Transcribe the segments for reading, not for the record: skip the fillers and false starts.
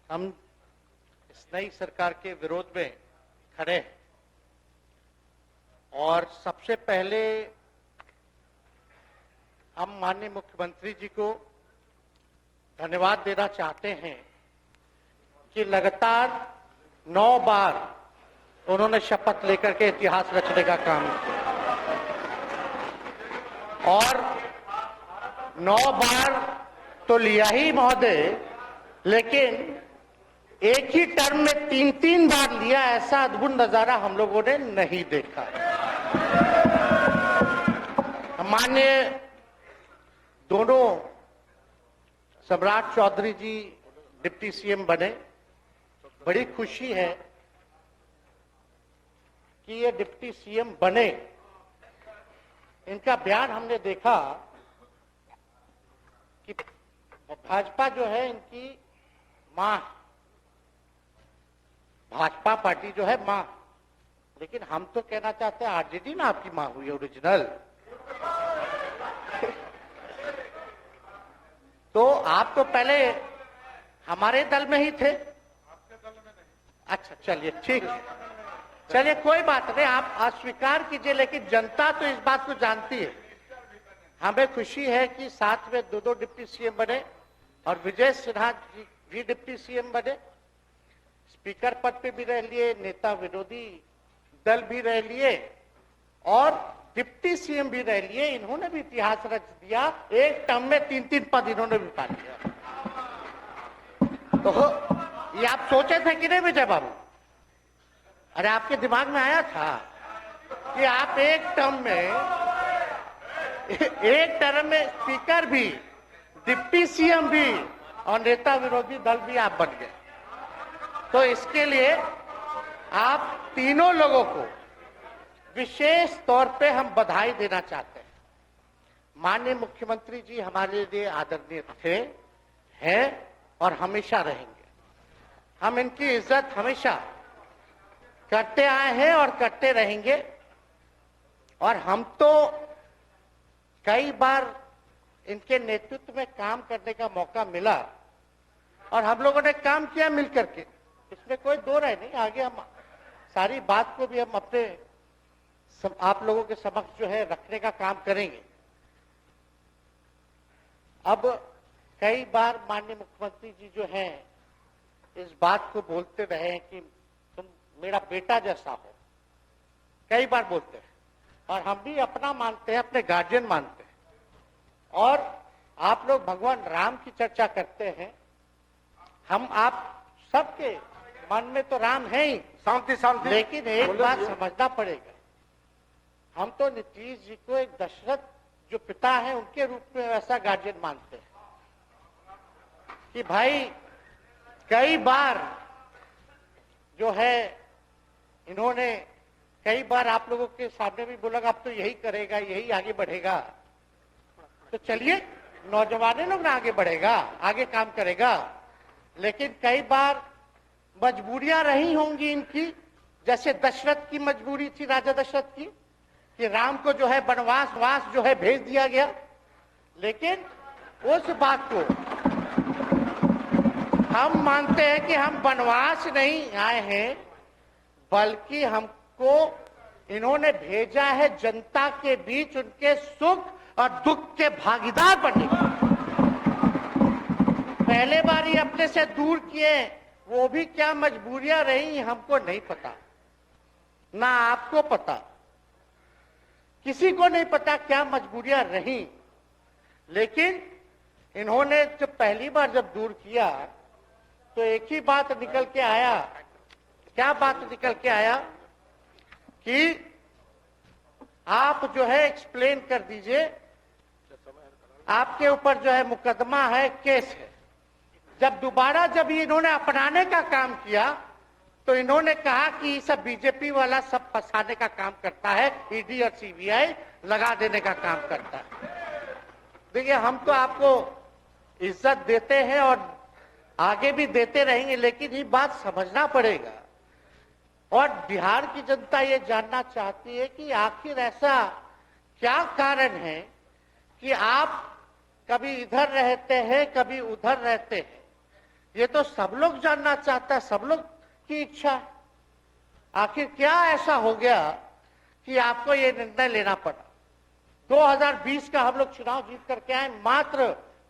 हम इस नई सरकार के विरोध में खड़े हैं और सबसे पहले हम माननीय मुख्यमंत्री जी को धन्यवाद देना चाहते हैं कि लगातार 9 बार उन्होंने शपथ लेकर के इतिहास रचने का काम किया और 9 बार तो लिया ही महोदय, लेकिन एक ही टर्म में 3-3 बार लिया, ऐसा अद्भुत नजारा हम लोगों ने नहीं देखा। माननीय दोनों सम्राट चौधरी जी डिप्टी सीएम बने, बड़ी खुशी है कि ये डिप्टी सीएम बने। इनका बयान हमने देखा कि भाजपा जो है इनकी मां, भाजपा पार्टी जो है मां, लेकिन हम तो कहना चाहते हैं आरजेडी ना आपकी मां हुई ओरिजिनल। तो आप तो पहले हमारे दल में ही थे। आपके दल में नहीं। अच्छा चलिए ठीक है, चलिए कोई बात नहीं, आप अस्वीकार कीजिए, लेकिन जनता तो इस बात को जानती है। हमें खुशी है कि साथ में 2 डिप्टी सीएम बने और विजय सिन्हा जी भी डिप्टी सीएम बने, स्पीकर पद पे भी रह लिए, नेता विरोधी दल भी रह लिए और डिप्टी सीएम भी रह लिए। इन्होंने भी इतिहास रच दिया, एक टर्म में 3-3 पद इन्होंने भी पा लिया। तो ये आप सोचे थे कि नहीं विजय बाबू? अरे आपके दिमाग में आया था कि आप एक टर्म में स्पीकर भी, डिप्टी सीएम भी और नेता विरोधी दल भी आप बन गए। तो इसके लिए आप तीनों लोगों को विशेष तौर पे हम बधाई देना चाहते हैं। माननीय मुख्यमंत्री जी हमारे लिए आदरणीय थे, हैं और हमेशा रहेंगे। हम इनकी इज्जत हमेशा करते आए हैं और करते रहेंगे। और हम तो कई बार इनके नेतृत्व में काम करने का मौका मिला और हम लोगों ने काम किया मिलकर के, इसमें कोई दो राय नहीं। आगे हम सारी बात को भी हम अपने आप लोगों के समक्ष जो है रखने का काम करेंगे। अब कई बार माननीय मुख्यमंत्री जी जो हैं इस बात को बोलते रहे हैं कि तुम मेरा बेटा जैसा हो, कई बार बोलते हैं और हम भी अपना मानते हैं, अपने गार्जियन मानते हैं। और आप लोग भगवान राम की चर्चा करते हैं, हम आप सबके मन में तो राम है ही, शांति, लेकिन एक बात समझना पड़ेगा, हम तो नीतीश जी को एक दशरथ जो पिता है उनके रूप में वैसा गार्जियन मानते हैं कि भाई कई बार जो है इन्होंने कई बार आप लोगों के सामने भी बोला अब तो यही करेगा, यही आगे बढ़ेगा। तो चलिए नौजवान लोग ना आगे बढ़ेगा, आगे काम करेगा, लेकिन कई बार मजबूरियां रही होंगी इनकी, जैसे दशरथ की मजबूरी थी, राजा दशरथ की, कि राम को जो है वनवास जो है भेज दिया गया। लेकिन उस बात को हम मानते हैं कि हम वनवास नहीं आए हैं, बल्कि हमको इन्होंने भेजा है जनता के बीच उनके सुख और दुख के भागीदार बनने। पहले बार ये अपने से दूर किए, वो भी क्या मजबूरियां रही हमको नहीं पता, ना आपको पता, किसी को नहीं पता क्या मजबूरियां रही। लेकिन इन्होंने जब पहली बार जब दूर किया तो एक ही बात निकल के आया। क्या बात निकल के आया कि आप जो है एक्सप्लेन कर दीजिए, आपके ऊपर जो है मुकदमा है, केस है। जब दोबारा जब इन्होंने अपनाने का काम किया तो इन्होंने कहा कि ये सब बीजेपी वाला सब फंसाने का काम करता है, ईडी और सीबीआई लगा देने का काम करता है। देखिए हम तो आपको इज्जत देते हैं और आगे भी देते रहेंगे, लेकिन ये बात समझना पड़ेगा। और बिहार की जनता ये जानना चाहती है कि आखिर ऐसा क्या कारण है कि आप कभी इधर रहते हैं, कभी उधर रहते हैं, ये तो सब लोग जानना चाहता है, सब लोग की इच्छा है। आखिर क्या ऐसा हो गया कि आपको ये निर्णय लेना पड़ा? 2020 का हम लोग चुनाव जीत करके आए, मात्र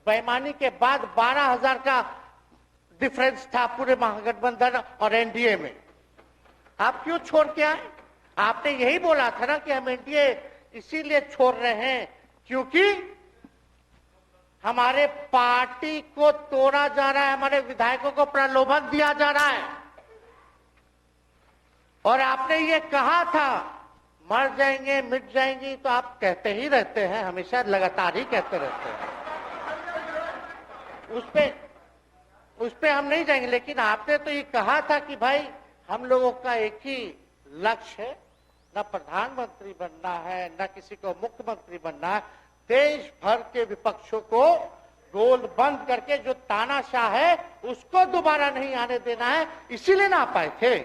बेईमानी के बाद 12,000 का डिफरेंस था पूरे महागठबंधन और एनडीए में। आप क्यों छोड़ के आए? आपने यही बोला था ना कि हम एनडीए इसीलिए छोड़ रहे हैं क्योंकि हमारे पार्टी को तोड़ा जा रहा है, हमारे विधायकों को प्रलोभन दिया जा रहा है। और आपने ये कहा था मर जाएंगे मिट जाएंगी, तो आप कहते ही रहते हैं, हमेशा लगातार ही कहते रहते हैं। उस पे हम नहीं जाएंगे, लेकिन आपने तो ये कहा था कि भाई हम लोगों का एक ही लक्ष्य है, न प्रधानमंत्री बनना है न किसी को मुख्यमंत्री बनना है, देश भर के विपक्षों को गोल बंद करके जो तानाशाह है उसको दोबारा नहीं आने देना है। इसीलिए ना आ पाए थे।